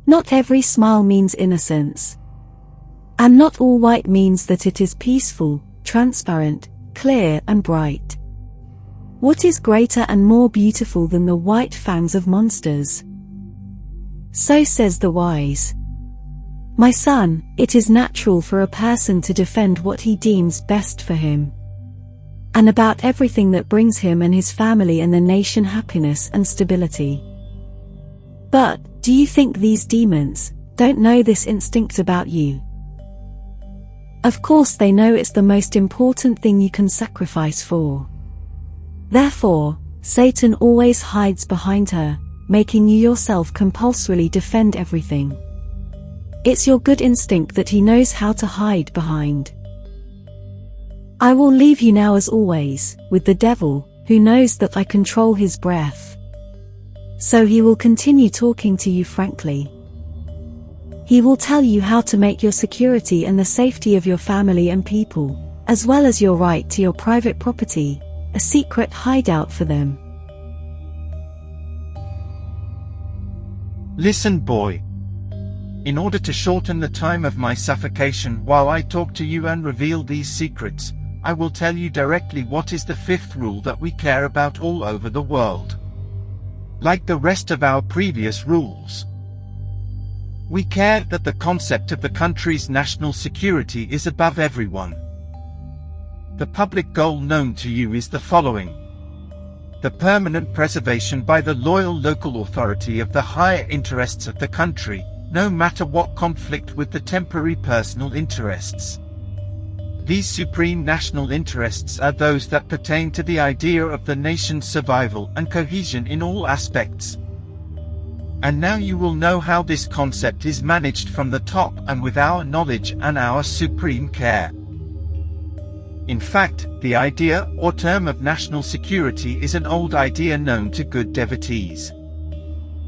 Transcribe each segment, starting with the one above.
Not every smile means innocence. And not all white means that it is peaceful, transparent, clear and bright. What is greater and more beautiful than the white fangs of monsters? So says the wise. My son, it is natural for a person to defend what he deems best for him, and about everything that brings him and his family and the nation happiness and stability. But, do you think these demons don't know this instinct about you? Of course they know it's the most important thing you can sacrifice for. Therefore, Satan always hides behind her, making you yourself compulsorily defend everything. It's your good instinct that he knows how to hide behind. I will leave you now as always, with the devil, who knows that I control his breath. So he will continue talking to you frankly. He will tell you how to make your security and the safety of your family and people, as well as your right to your private property, a secret hideout for them. Listen, boy. In order to shorten the time of my suffocation while I talk to you and reveal these secrets, I will tell you directly what is the fifth rule that we care about all over the world. Like the rest of our previous rules, we care that the concept of the country's national security is above everyone. The public goal known to you is the following: the permanent preservation by the loyal local authority of the higher interests of the country, no matter what conflict with the temporary personal interests. These supreme national interests are those that pertain to the idea of the nation's survival and cohesion in all aspects. And now you will know how this concept is managed from the top and with our knowledge and our supreme care. In fact, the idea or term of national security is an old idea known to good devotees.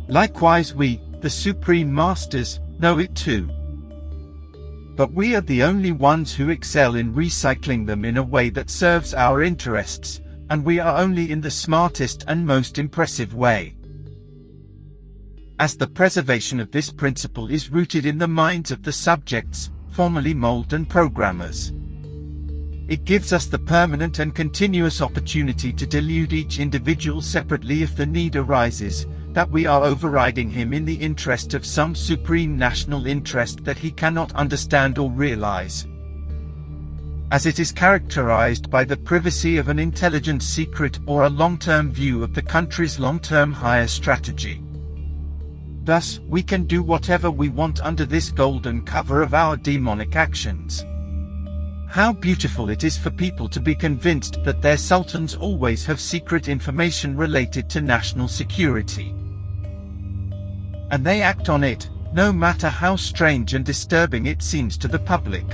Likewise we, the Supreme Masters, know it too. But we are the only ones who excel in recycling them in a way that serves our interests, and we are only in the smartest and most impressive way. As the preservation of this principle is rooted in the minds of the subjects, formerly mold and programmers, it gives us the permanent and continuous opportunity to delude each individual separately if the need arises, that we are overriding him in the interest of some supreme national interest that he cannot understand or realize, as it is characterized by the privacy of an intelligent secret or a long-term view of the country's long-term higher strategy. Thus, we can do whatever we want under this golden cover of our demonic actions. How beautiful it is for people to be convinced that their sultans always have secret information related to national security, and they act on it, no matter how strange and disturbing it seems to the public.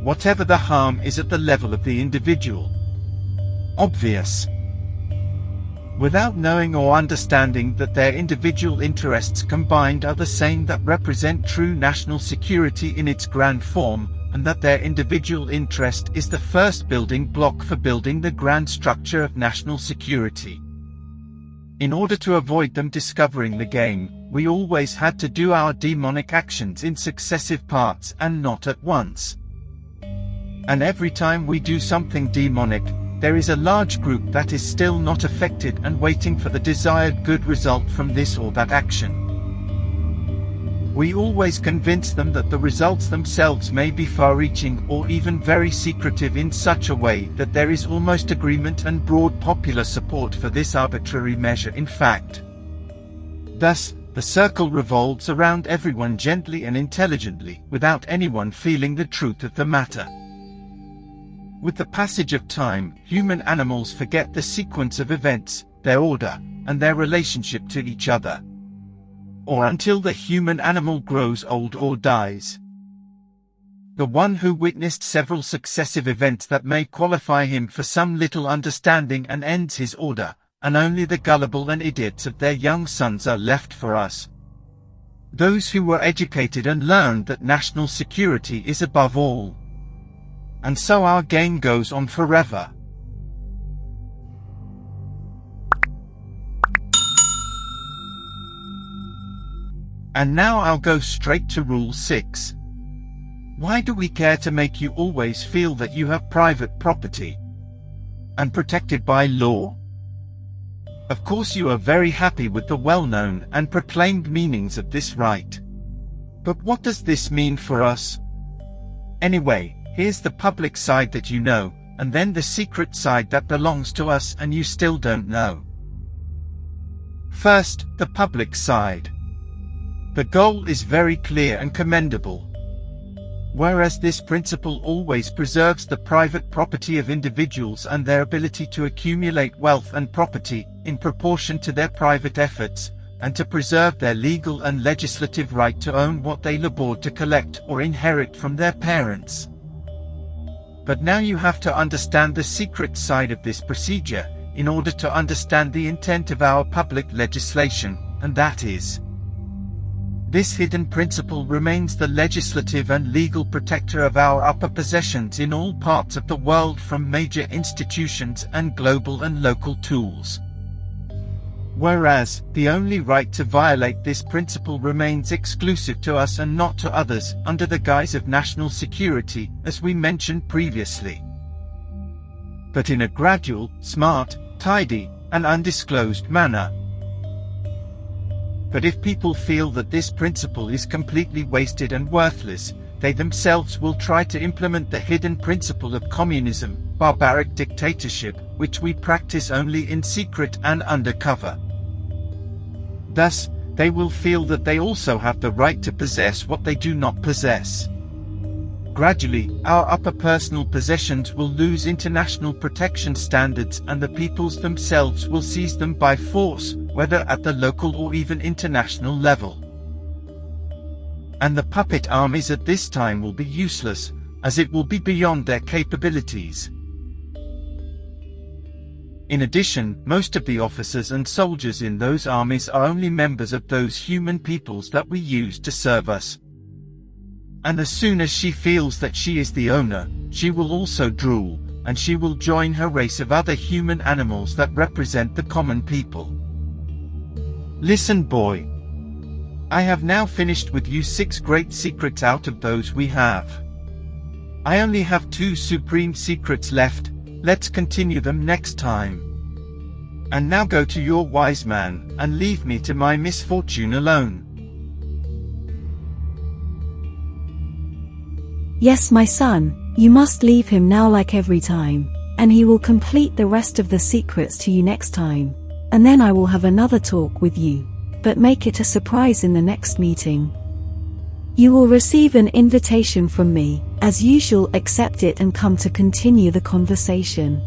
Whatever the harm is at the level of the individual. Obvious. Without knowing or understanding that their individual interests combined are the same that represent true national security in its grand form, and that their individual interest is the first building block for building the grand structure of national security. In order to avoid them discovering the game, we always had to do our demonic actions in successive parts and not at once. And every time we do something demonic, there is a large group that is still not affected and waiting for the desired good result from this or that action. We always convince them that the results themselves may be far-reaching or even very secretive in such a way that there is almost agreement and broad popular support for this arbitrary measure in fact. Thus, the circle revolves around everyone gently and intelligently, without anyone feeling the truth of the matter. With the passage of time, human animals forget the sequence of events, their order, and their relationship to each other, or until the human animal grows old or dies. The one who witnessed several successive events that may qualify him for some little understanding and ends his order, and only the gullible and idiots of their young sons are left for us. Those who were educated and learned that national security is above all. And so our game goes on forever. And now I'll go straight to Rule 6. Why do we care to make you always feel that you have private property and protected by law? Of course you are very happy with the well-known and proclaimed meanings of this right. But what does this mean for us? Anyway, here's the public side that you know, and then the secret side that belongs to us and you still don't know. First, the public side. The goal is very clear and commendable. Whereas this principle always preserves the private property of individuals and their ability to accumulate wealth and property in proportion to their private efforts, and to preserve their legal and legislative right to own what they labored to collect or inherit from their parents. But now you have to understand the secret side of this procedure, in order to understand the intent of our public legislation, and that is, this hidden principle remains the legislative and legal protector of our upper possessions in all parts of the world, from major institutions and global and local tools. Whereas, the only right to violate this principle remains exclusive to us and not to others, under the guise of national security, as we mentioned previously. But in a gradual, smart, tidy, and undisclosed manner. But if people feel that this principle is completely wasted and worthless, they themselves will try to implement the hidden principle of communism, barbaric dictatorship, which we practice only in secret and undercover. Thus, they will feel that they also have the right to possess what they do not possess. Gradually, our upper personal possessions will lose international protection standards, and the peoples themselves will seize them by force, whether at the local or even international level. And the puppet armies at this time will be useless, as it will be beyond their capabilities. In addition, most of the officers and soldiers in those armies are only members of those human peoples that we use to serve us. And as soon as she feels that she is the owner, she will also drool, and she will join her race of other human animals that represent the common people. Listen, boy. I have now finished with you 6 great secrets out of those we have. I only have 2 supreme secrets left. Let's continue them next time. And now go to your wise man, and leave me to my misfortune alone. Yes, my son, you must leave him now like every time, and he will complete the rest of the secrets to you next time. And then I will have another talk with you, but make it a surprise in the next meeting. You will receive an invitation from me. As usual, accept it and come to continue the conversation.